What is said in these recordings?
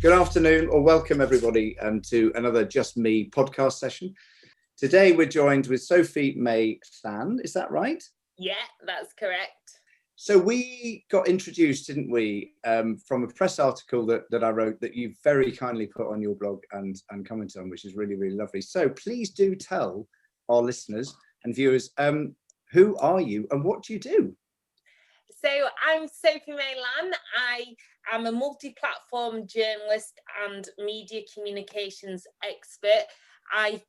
Good afternoon, or welcome everybody to another Just Me podcast session. Today we're joined with Sophie Mei Lan, is that right? Yeah, that's correct. So we got introduced, didn't we, from a press article that I wrote that you very kindly put on your blog and commented on, which is really, really lovely. So please do tell our listeners and viewers, who are you and what do you do? So I'm Sophie Mei Lan. I am a multi-platform journalist and media communications expert. I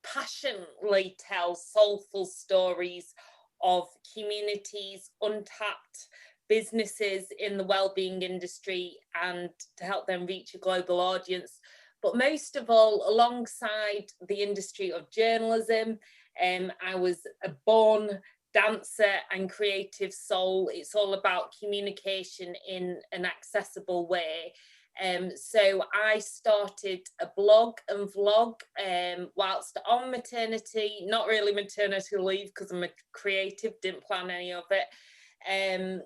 passionately tell soulful stories of communities, untapped businesses in the wellbeing industry, and to help them reach a global audience. But most of all, alongside the industry of journalism, I was a born dancer and creative soul. It's all about communication in an accessible way. So I started a blog and vlog whilst on maternity, not really maternity leave because I'm a creative, didn't plan any of it.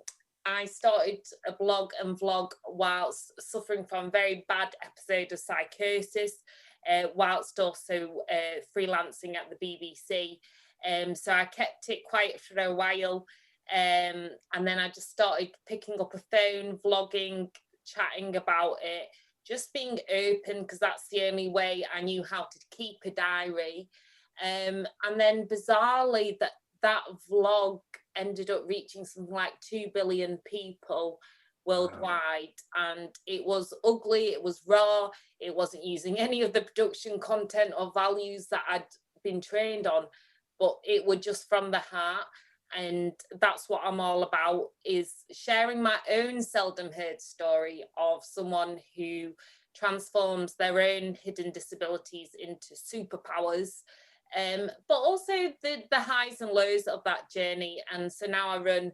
I started a blog and vlog whilst suffering from a very bad episode of psychosis, whilst also freelancing at the BBC. So I kept it quiet for a while, and then I just started picking up a phone, vlogging, chatting about it, just being open, because that's the only way I knew how to keep a diary. And then bizarrely, that vlog ended up reaching something like 2 billion people worldwide. And it was ugly, it was raw, it wasn't using any of the production content or values that I'd been trained on, but it was just from the heart. And that's what I'm all about, is sharing my own seldom heard story of someone who transforms their own hidden disabilities into superpowers, but also the highs and lows of that journey. And so now I run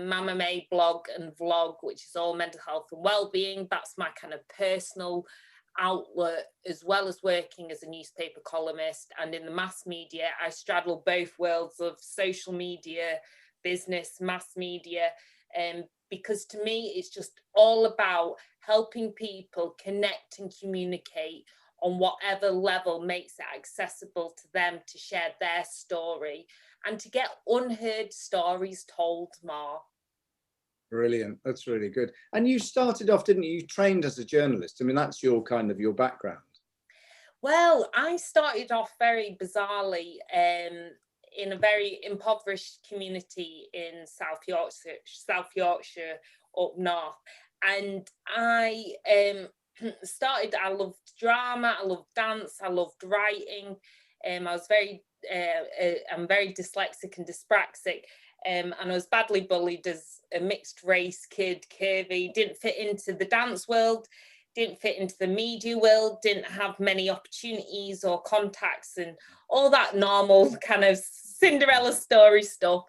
Mama Mei blog and vlog, which is all mental health and wellbeing. That's my kind of personal outlet, as well as working as a newspaper columnist. And in the mass media, I straddle both worlds of social media, business, mass media, because to me it's just all about helping people connect and communicate on whatever level makes it accessible to them to share their story and to get unheard stories told more. Brilliant. That's really good. And you started off, didn't you? You trained as a journalist. I mean, that's your kind of your background. Well, I started off very bizarrely in a very impoverished community in South Yorkshire up north. And I I loved drama, I loved dance, I loved writing. I'm very dyslexic and dyspraxic. And I was badly bullied as a mixed race kid, curvy, didn't fit into the dance world, didn't fit into the media world, didn't have many opportunities or contacts and all that normal kind of Cinderella story stuff.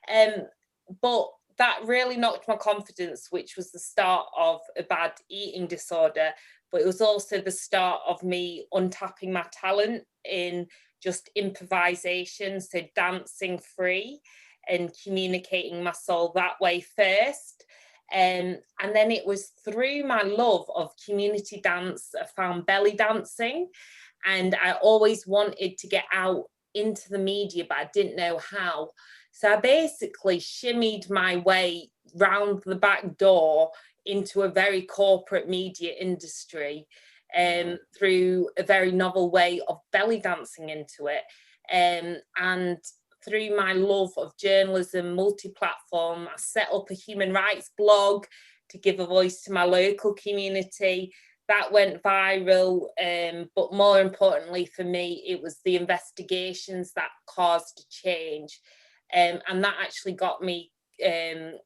But that really knocked my confidence, which was the start of a bad eating disorder. But it was also the start of me untapping my talent in just improvisation, so dancing free and communicating my soul that way first. And then it was through my love of community dance, I found belly dancing. And I always wanted to get out into the media, but I didn't know how. So I basically shimmied my way round the back door into a very corporate media industry through a very novel way of belly dancing into it. And through my love of journalism, multi-platform, I set up a human rights blog to give a voice to my local community. That went viral, but more importantly for me, it was the investigations that caused a change. And that actually got me an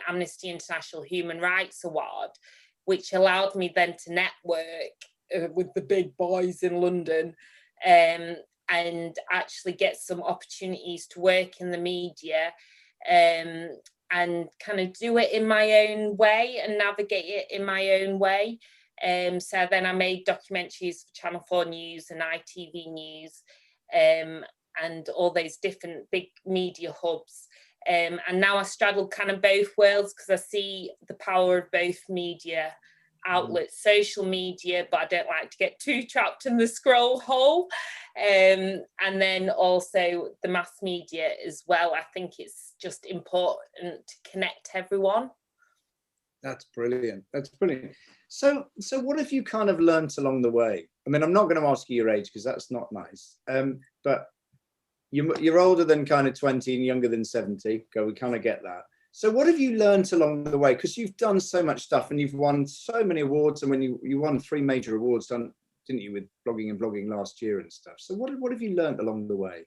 Amnesty International Human Rights Award, which allowed me then to network with the big boys in London, and actually get some opportunities to work in the media, and kind of do it in my own way and navigate it in my own way. So then I made documentaries for Channel 4 News and ITV News, and all those different big media hubs. And now I straddle kind of both worlds because I see the power of both media outlets, social media, but I don't like to get too trapped in the scroll hole. And then also the mass media as well. I think it's just important to connect everyone. That's brilliant. That's brilliant. So what have you kind of learnt along the way? I mean, I'm not going to ask you your age because that's not nice. But you're older than kind of 20 and younger than 70. Okay, we kind of get that. So what have you learnt along the way? Because you've done so much stuff and you've won so many awards. And when you won 3 major awards, didn't you, with blogging and vlogging last year and stuff? So what have you learnt along the way?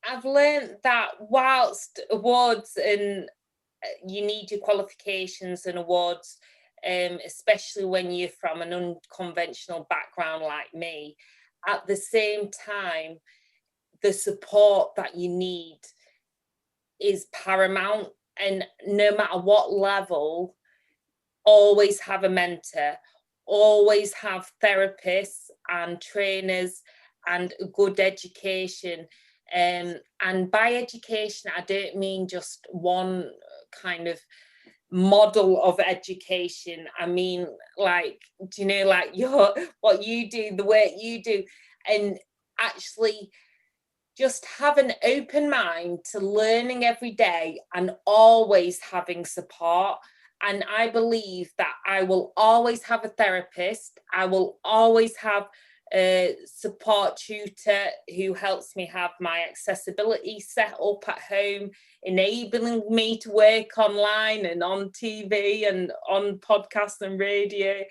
I've learned that whilst awards and you need your qualifications and awards, especially when you're from an unconventional background like me, at the same time, the support that you need is paramount. And no matter what level, always have a mentor, always have therapists and trainers and a good education. And by education, I don't mean just one kind of model of education. I mean, like, do you know, like what you do, the work you do, and actually just have an open mind to learning every day and always having support. And I believe that I will always have a therapist. I will always have a support tutor who helps me have my accessibility set up at home, enabling me to work online and on TV and on podcasts and radio.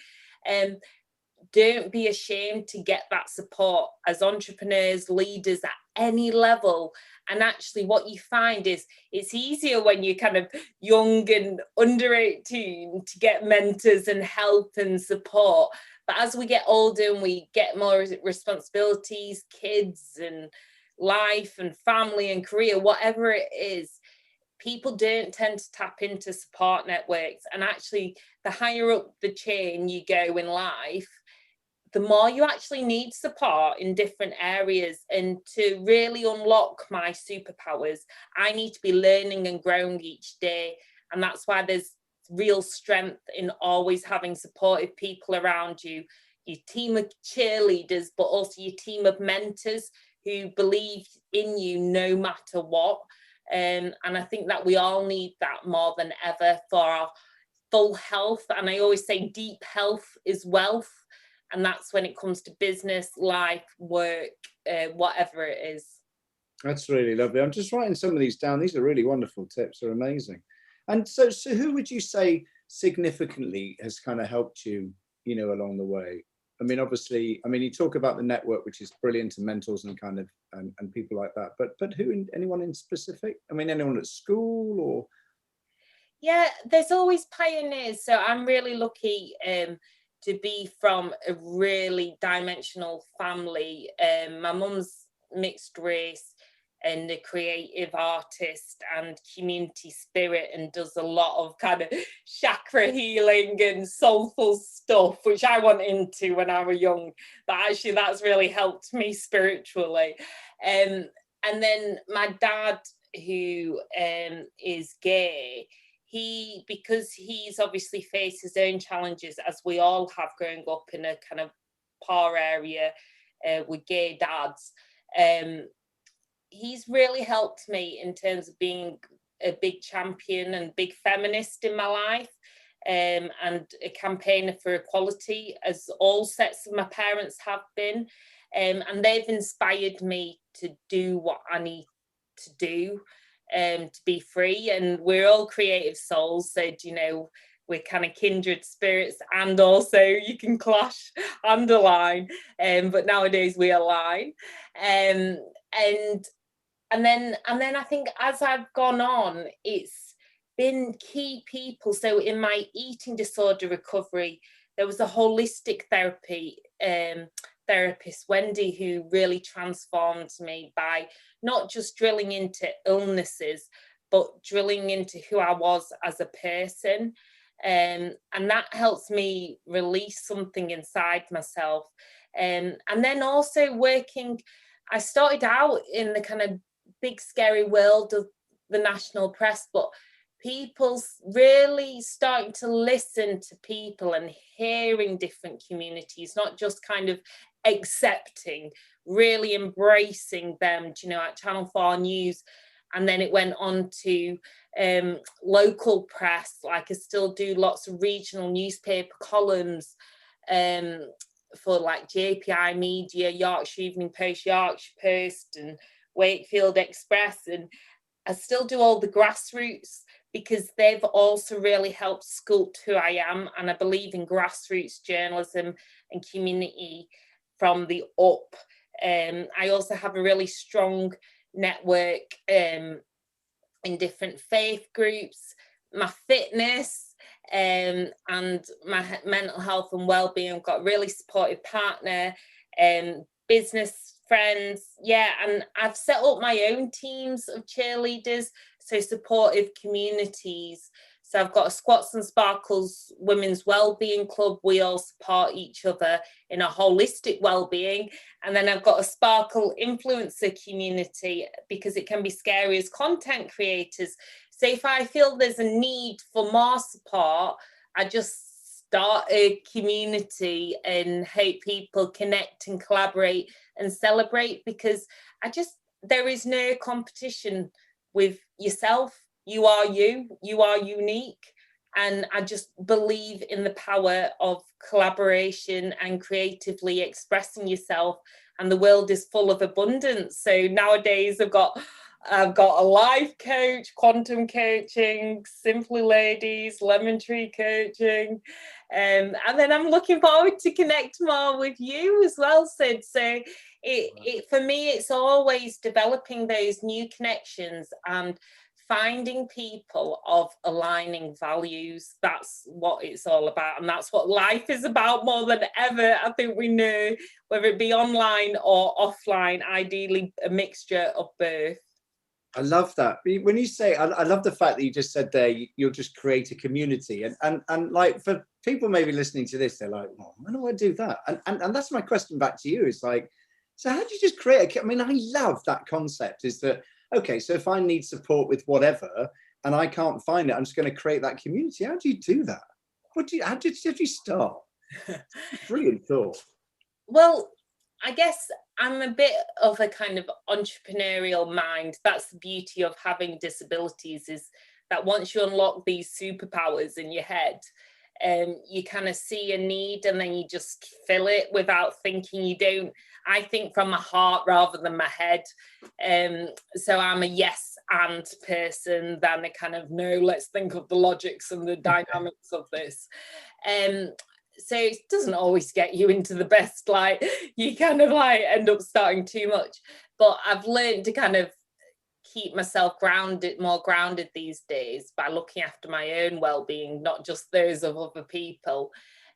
Don't be ashamed to get that support as entrepreneurs, leaders at any level. And actually what you find is it's easier when you're kind of young and under 18 to get mentors and help and support. But as we get older and we get more responsibilities, kids and life and family and career, whatever it is, people don't tend to tap into support networks. And actually, the higher up the chain you go in life, the more you actually need support in different areas. And to really unlock my superpowers, I need to be learning and growing each day. And that's why there's real strength in always having supportive people around you, your team of cheerleaders, but also your team of mentors who believe in you no matter what. And I think that we all need that more than ever for our full health. And I always say deep health is wealth. And that's when it comes to business, life, work, whatever it is. That's really lovely. I'm just writing some of these down. These are really wonderful tips. They're amazing. And so who would you say significantly has kind of helped you, you know, along the way? I mean, obviously, you talk about the network, which is brilliant, and mentors and kind of and people like that. But who? Anyone in specific? I mean, anyone at school or? Yeah, there's always pioneers. So I'm really lucky to be from a really dimensional family. My mum's mixed race and a creative artist and community spirit, and does a lot of kind of chakra healing and soulful stuff, which I went into when I was young. But actually that's really helped me spiritually. And then my dad, who is gay, because he's obviously faced his own challenges, as we all have growing up in a kind of poor area with gay dads, he's really helped me in terms of being a big champion and big feminist in my life, and a campaigner for equality, as all sets of my parents have been. And they've inspired me to do what I need to do, to be free. And we're all creative souls, so you know, we're kind of kindred spirits, and also you can clash and align, but nowadays we align. And then I think as I've gone on, it's been key people. So in my eating disorder recovery, there was a holistic therapy therapist, Wendy, who really transformed me by not just drilling into illnesses, but drilling into who I was as a person. And that helps me release something inside myself. And then also working, I started out in the kind of big scary world of the national press, but people's really starting to listen to people and hearing different communities, not just kind of accepting, really embracing them, you know, at Channel 4 News. And then it went on to local press. Like I still do lots of regional newspaper columns for like JPI Media, Yorkshire Evening Post, Yorkshire Post, and Wakefield Express. And I still do all the grassroots because they've also really helped sculpt who I am. And I believe in grassroots journalism and community from the up. I also have a really strong network in different faith groups, my fitness and my mental health and well-being. I've got a really supportive partner, business friends, yeah, and I've set up my own teams of cheerleaders, so supportive communities. So I've got a Squats and Sparkles Women's Wellbeing Club. We all support each other in a holistic well-being. And then I've got a Sparkle influencer community because it can be scary as content creators. So if I feel there's a need for more support, I just start a community and hope people connect and collaborate and celebrate, because there is no competition with yourself. You are you are unique. And I just believe in the power of collaboration and creatively expressing yourself. And the world is full of abundance. So nowadays I've got a life coach, quantum coaching, Simply Ladies, Lemon Tree coaching. And then I'm looking forward to connect more with you as well, Sid. So it for me, it's always developing those new connections and finding people of aligning values. That's what it's all about. And that's what life is about more than ever. I think we know, whether it be online or offline, ideally a mixture of both. I love that. When you say, I love the fact that you just said there, you'll just create a community. And like, for people maybe listening to this, they're like, well, when do I do that? And that's my question back to you. It's like, so how do you just create I mean, I love that concept, is that, okay, so if I need support with whatever and I can't find it, I'm just going to create that community. How do you do that? How did you start? Brilliant thought. Well, I guess I'm a bit of a kind of entrepreneurial mind. That's the beauty of having disabilities, is that once you unlock these superpowers in your head, you kind of see a need and then you just fill it without thinking. I think from my heart rather than my head. So I'm a yes and person than a kind of no, let's think of the logics and the dynamics of this. So it doesn't always get you into the best light. You kind of like end up starting too much. But I've learned to kind of keep myself more grounded these days by looking after my own well-being, not just those of other people.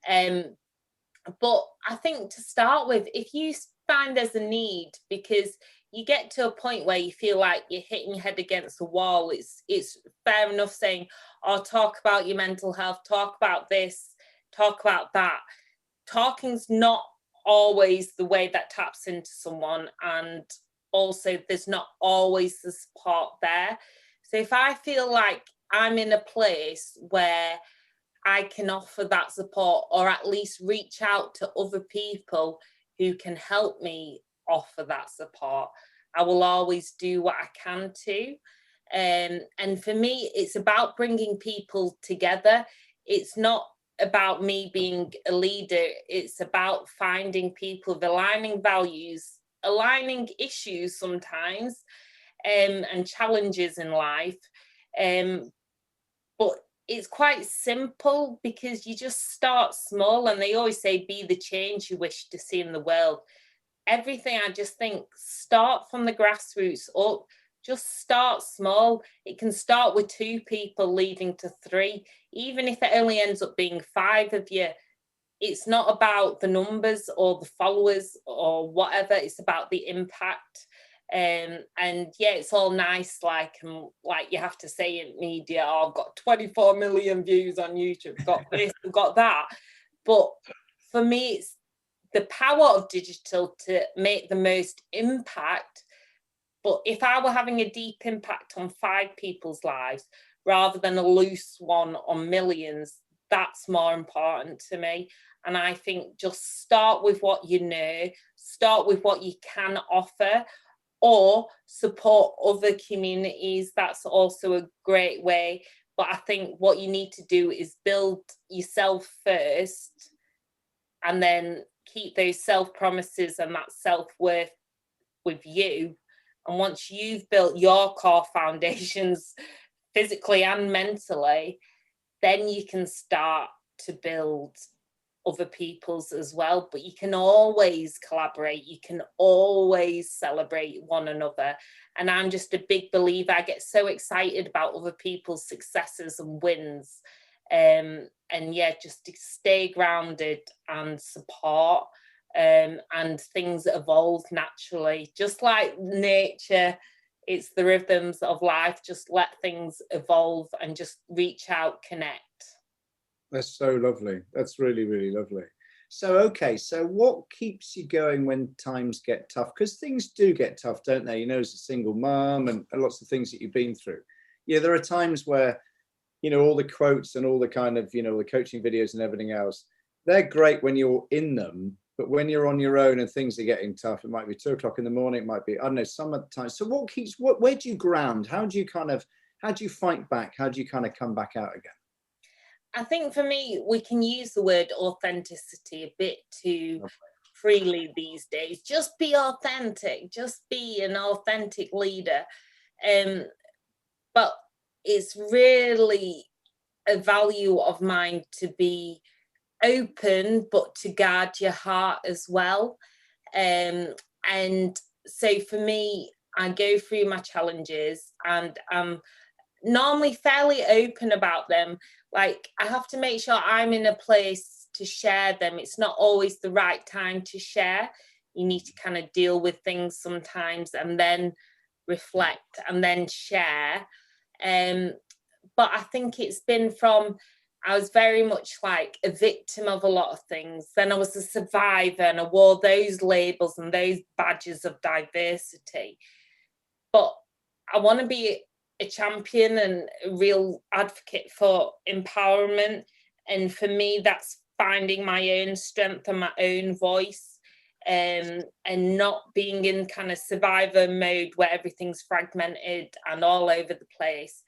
But I think to start with, if you find there's a need, because you get to a point where you feel like you're hitting your head against the wall, it's fair enough saying, oh, talk about your mental health, talk about this, talk about that. Talking's not always the way that taps into someone, and also there's not always the support there. So if I feel like I'm in a place where I can offer that support, or at least reach out to other people who can help me offer that support, I will always do what I can to. And for me, it's about bringing people together. It's not about me being a leader. It's about finding people with aligning values, aligning issues sometimes, and challenges in life. But it's quite simple, because you just start small, and they always say, be the change you wish to see in the world. Everything, I just think, start from the grassroots up. Just start small. It can start with 2 people leading to 3, even if it only ends up being 5 of you. It's not about the numbers or the followers or whatever. It's about the impact. And yeah, it's all nice, like you have to say in media, oh, I've got 24 million views on YouTube, got this, got that. But for me, it's the power of digital to make the most impact. But if I were having a deep impact on 5 people's lives, rather than a loose one on millions. That's more important to me. And I think just start with what you know, start with what you can offer, or support other communities. That's also a great way. But I think what you need to do is build yourself first, and then keep those self-promises and that self-worth with you. And once you've built your core foundations physically and mentally, then you can start to build other people's as well. But you can always collaborate, you can always celebrate one another. And I'm just a big believer. I get so excited about other people's successes and wins. And yeah, just to stay grounded and support. And things evolve naturally, just like nature. It's the rhythms of life. Just let things evolve and just reach out, connect. That's so lovely. That's really, really lovely. So, okay, so what keeps you going when times get tough? Because things do get tough, don't they? You know, as a single mum and lots of things that you've been through. Yeah, there are times where, you know, all the quotes and all the kind of, you know, the coaching videos and everything else, they're great when you're in them. But when you're on your own and things are getting tough, it might be 2 o'clock in the morning, it might be, I don't know, some other time. So where do you ground? How do you fight back? How do you kind of come back out again? I think for me, we can use the word authenticity a bit too freely these days. Just be authentic, just be an authentic leader. But it's really a value of mine to be open, but to guard your heart as well. And so for me, I go through my challenges and I'm normally fairly open about them. Like, I have to make sure I'm in a place to share them. It's not always the right time to share. You need to kind of deal with things sometimes and then reflect and then share. But I think it's been from, I was very much like a victim of a lot of things. Then I was a survivor and I wore those labels and those badges of diversity. But I want to be a champion and a real advocate for empowerment. And for me, that's finding my own strength and my own voice, and not being in kind of survivor mode where everything's fragmented and all over the place.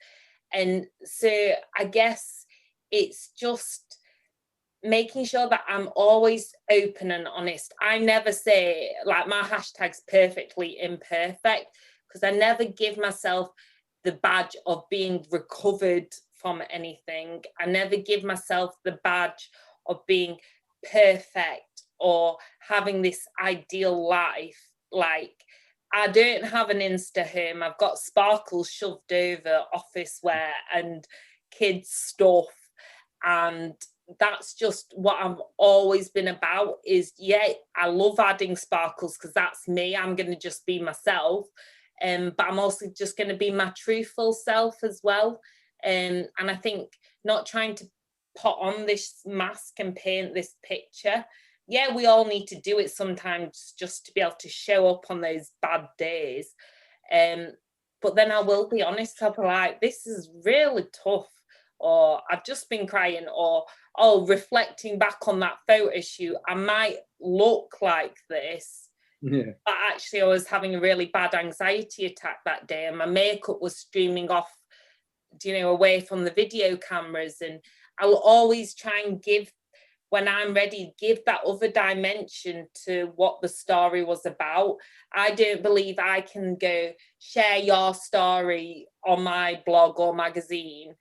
And so I guess it's just making sure that I'm always open and honest. I never say, like, my hashtag's perfectly imperfect, because I never give myself the badge of being recovered from anything. I never give myself the badge of being perfect or having this ideal life. Like, I don't have an Insta home. I've got sparkles shoved over office wear and kids stuff. And that's just what I've always been about is, yeah, I love adding sparkles because that's me. I'm going to just be myself. But I'm also just going to be my truthful self as well. And I think not trying to put on this mask and paint this picture. Yeah, we all need to do it sometimes just to be able to show up on those bad days. But then I will be honest, I'll be like, this is really tough. Or I've just been crying, or, oh, reflecting back on that photo shoot, I might look like this. Yeah. But actually I was having a really bad anxiety attack that day and my makeup was streaming off, you know, away from the video cameras. And I'll always try and give, when I'm ready, give that other dimension to what the story was about. I don't believe I can go share your story on my blog or magazine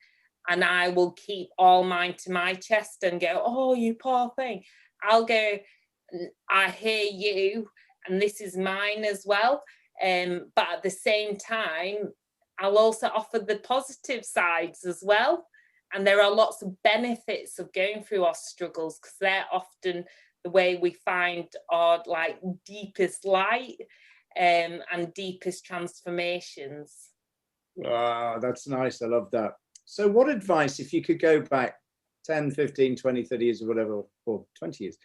and I will keep all mine to my chest and go, oh, you poor thing. I'll go, I hear you, and this is mine as well. But at the same time, I'll also offer the positive sides as well. And there are lots of benefits of going through our struggles, because they're often the way we find our like deepest light and deepest transformations. Ah, that's nice. I love that. So what advice, if you could go back 10, 15, 20, 30 years or whatever, or 20 years,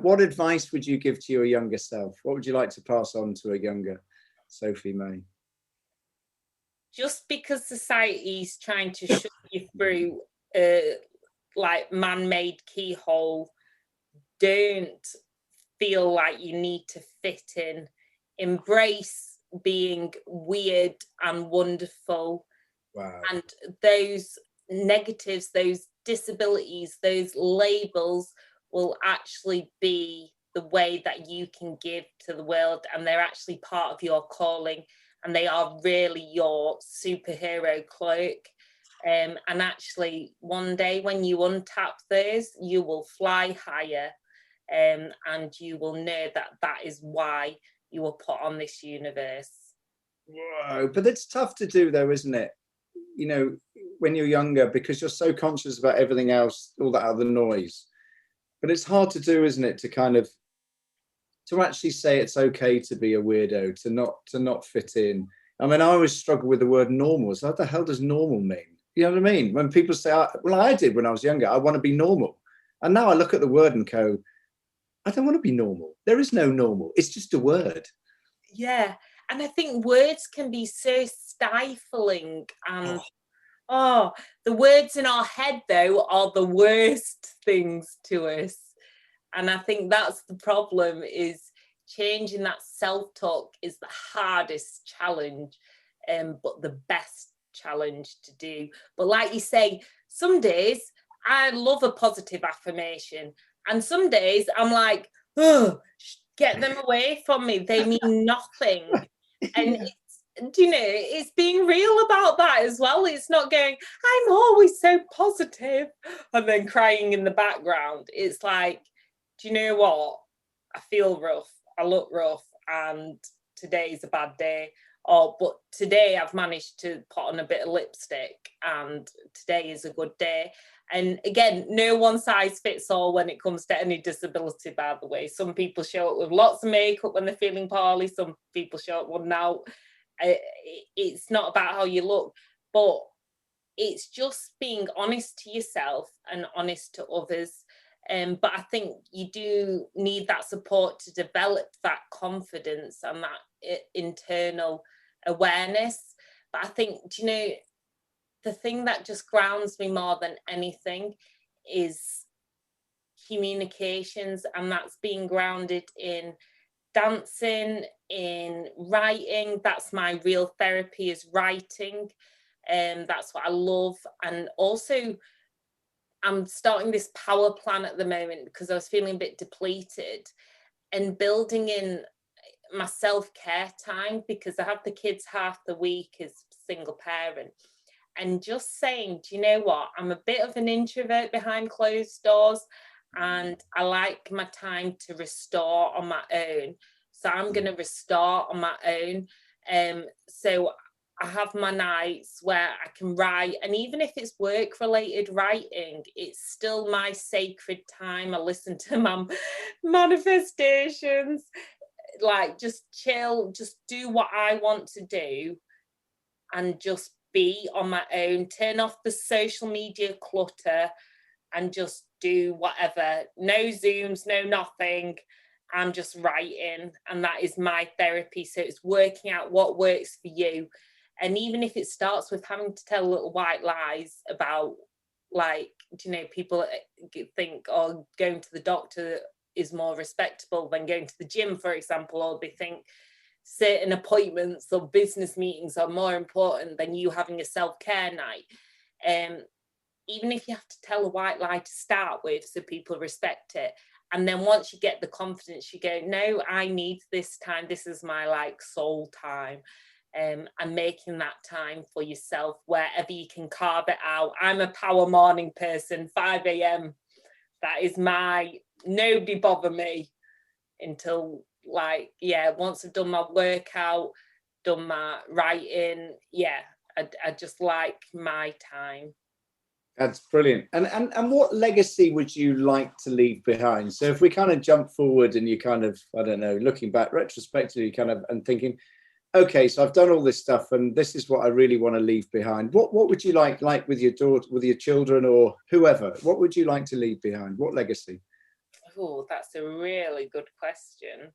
what advice would you give to your younger self? What would you like to pass on to a younger Sophie Mei? just because society's trying to shove you through like man-made keyhole, don't feel like you need to fit in. Embrace being weird and wonderful. Wow. And those negatives, those disabilities, those labels will actually be the way that you can give to the world, and they're actually part of your calling, and they are really your superhero cloak. And actually, one day when you untap those, you will fly higher, and you will know that that is why you were put on this universe. Whoa, but it's tough to do though, isn't it? You know, when you're younger, because you're so conscious about everything else, all that other noise. But it's hard to do, isn't it, to kind of, to actually say it's okay to be a weirdo, to not fit in. I mean, I always struggle with the word normal. So what the hell does normal mean? You know what I mean? When people say, well, I did when I was younger, I want to be normal. And now I look at the word and go, I don't want to be normal. There is no normal. It's just a word. Yeah. And I think words can be so stifling. And the words in our head, though, are the worst things to us. And I think that's the problem, is changing that self-talk is the hardest challenge, but the best challenge to do. But like you say, some days I love a positive affirmation, and some days I'm like, oh, get them away from me. They mean nothing. And do you know, it's being real about that as well. It's not going, I'm always so positive, and then crying in the background. It's like, do you know what? I feel rough. I look rough, and today's a bad day. But today I've managed to put on a bit of lipstick, and today is a good day. And again, no one size fits all when it comes to any disability, by the way. Some people show up with lots of makeup when they're feeling poorly. Some people show up without. It's not about how you look, but it's just being honest to yourself and honest to others. But I think you do need that support to develop that confidence and that internal awareness. But I think, do you know, the thing that just grounds me more than anything is communications, and that's being grounded in dancing, in writing. That's my real therapy, is writing. That's what I love. And also, I'm starting this power plan at the moment because I was feeling a bit depleted, and building in my self-care time, because I have the kids half the week as single parent. And just saying, do you know what? I'm a bit of an introvert behind closed doors, and I like my time to restore on my own. So I'm going to restore on my own. So I have my nights where I can write, and even if it's work-related writing, it's still my sacred time. I listen to my manifestations, like just chill, just do what I want to do, and just be on my own, turn off the social media clutter, and just do whatever. No Zooms, no nothing. I'm just writing, and that is my therapy. So it's working out what works for you. And even if it starts with having to tell little white lies about, like, you know, people think, oh, going to the doctor is more respectable than going to the gym, for example, or they think certain appointments or business meetings are more important than you having a self-care night. Even if you have to tell a white lie to start with so people respect it, and then once you get the confidence, you go, no, I need this time. This is my like soul time. And making that time for yourself wherever you can carve it out. I'm a power morning person, 5 a.m. That is my, nobody bother me until, like, yeah, once I've done my workout, done my writing, yeah, I just like my time. That's brilliant. And what legacy would you like to leave behind? So if we kind of jump forward and you kind of, I don't know, looking back retrospectively kind of and thinking, okay, so I've done all this stuff and this is what I really want to leave behind. What would you like with your daughter, with your children or whoever? What would you like to leave behind? What legacy? Oh, that's a really good question.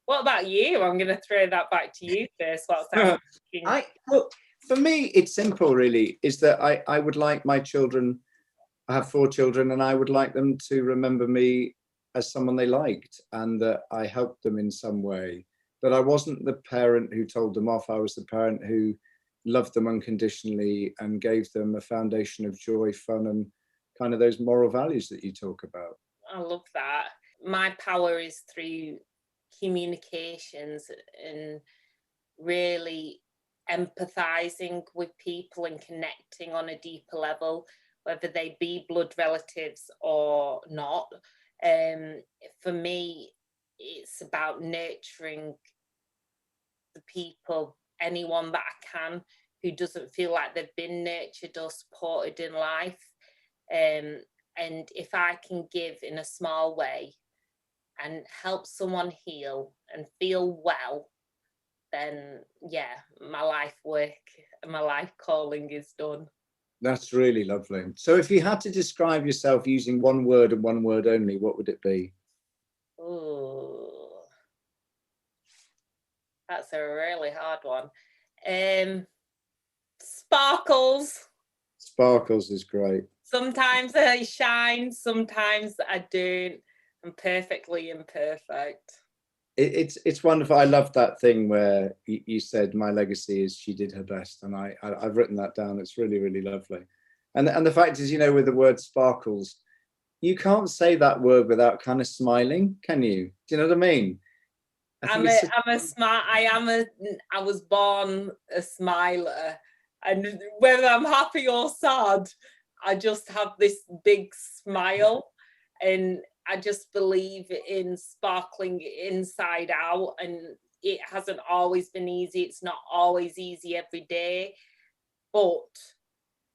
What about you? I'm going to throw that back to you first. Well, For me, it's simple, really, is that I would like my children, I have 4 children, and I would like them to remember me as someone they liked, and that I helped them in some way. That I wasn't the parent who told them off. I was the parent who loved them unconditionally and gave them a foundation of joy, fun, and kind of those moral values that you talk about. I love that. My power is through communications and really empathizing with people and connecting on a deeper level, whether they be blood relatives or not. For me, it's about nurturing the people, anyone that I can, who doesn't feel like they've been nurtured or supported in life. And if I can give in a small way and help someone heal and feel well, then yeah, my life work, my life calling is done. That's really lovely. So if you had to describe yourself using one word and one word only, what would it be? Oh, that's a really hard one. Sparkles. Sparkles is great. Sometimes I shine, sometimes I don't. I'm perfectly imperfect. It's wonderful. I love that thing where you said my legacy is she did her best, and I've written that down. It's really, really lovely. And the fact is, with the word sparkles, you can't say that word without kind of smiling, can you? Do you know what I mean? I was born a smiler, and whether I'm happy or sad, I just have this big smile, and I just believe in sparkling inside out. And it hasn't always been easy. It's not always easy every day, but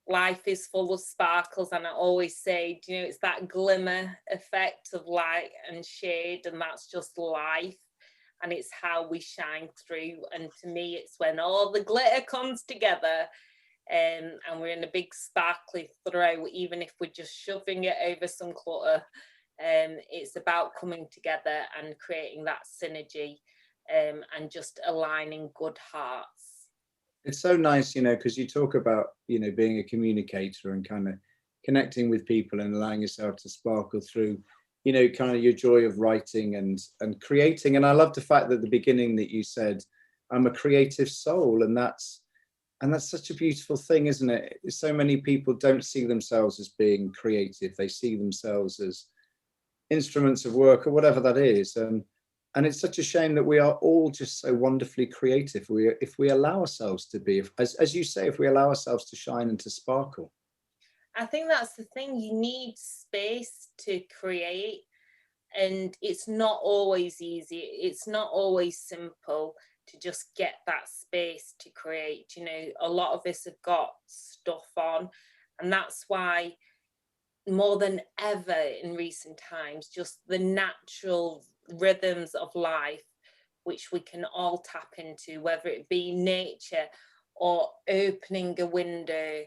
life is full of sparkles. And I always say, it's that glimmer effect of light and shade, and that's just life. And it's how we shine through. And to me, it's when all the glitter comes together, and we're in a big sparkly throw, even if we're just shoving it over some clutter. It's about coming together and creating that synergy, and just aligning good hearts. It's so nice, because you talk about, being a communicator and kind of connecting with people and allowing yourself to sparkle through, kind of your joy of writing and creating. And I love the fact that at the beginning that you said, I'm a creative soul, and that's such a beautiful thing, isn't it? So many people don't see themselves as being creative. They see themselves as instruments of work or whatever that is. And it's such a shame that we are all just so wonderfully creative. If we allow ourselves to be, as you say, if we allow ourselves to shine and to sparkle. I think that's the thing. You need space to create, and it's not always easy. It's not always simple to just get that space to create. A lot of us have got stuff on, and that's why more than ever in recent times, just the natural rhythms of life, which we can all tap into, whether it be nature or opening a window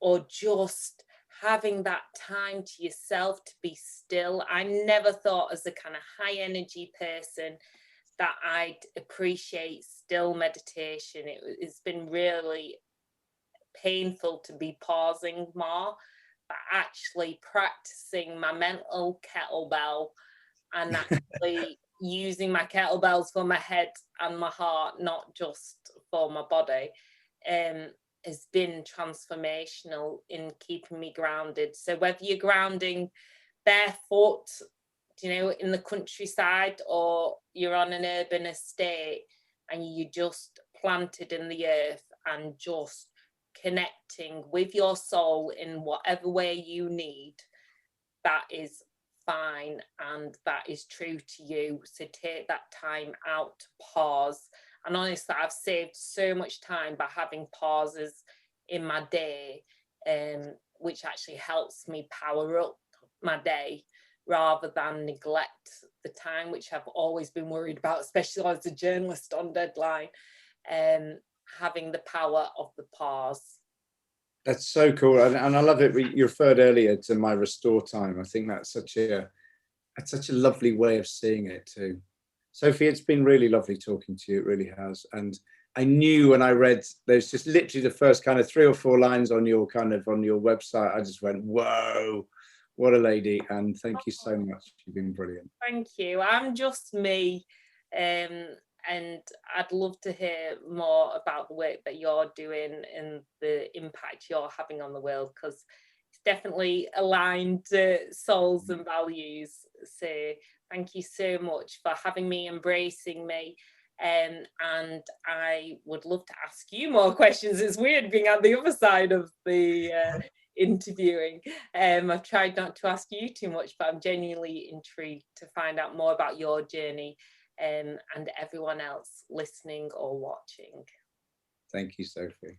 or just having that time to yourself to be still. I never thought, as a kind of high energy person, that I'd appreciate still meditation. It's been really painful to be pausing more, but actually practicing my mental kettlebell and actually using my kettlebells for my head and my heart, not just for my body, has been transformational in keeping me grounded. So whether you're grounding barefoot, in the countryside, or you're on an urban estate and you just planted in the earth and just connecting with your soul in whatever way you need, that is fine, and that is true to you. So take that time out to pause. And honestly, I've saved so much time by having pauses in my day, which actually helps me power up my day rather than neglect the time, which I've always been worried about, especially as a journalist on deadline. Having the power of the pause. That's so cool, and I love it. You referred earlier to my restore time. I think that's such a lovely way of seeing it too. Sophie, it's been really lovely talking to you. It really has. And I knew when I read, there's just literally the first kind of 3 or 4 lines on your website, I just went, whoa, what a lady. And thank you so much. You've been brilliant. Thank you. I'm just me. And I'd love to hear more about the work that you're doing and the impact you're having on the world, because it's definitely aligned souls and values. So thank you so much for having me, embracing me. And I would love to ask you more questions. It's weird being at the other side of the interviewing. I've tried not to ask you too much, but I'm genuinely intrigued to find out more about your journey, and everyone else listening or watching. Thank you, Sophie.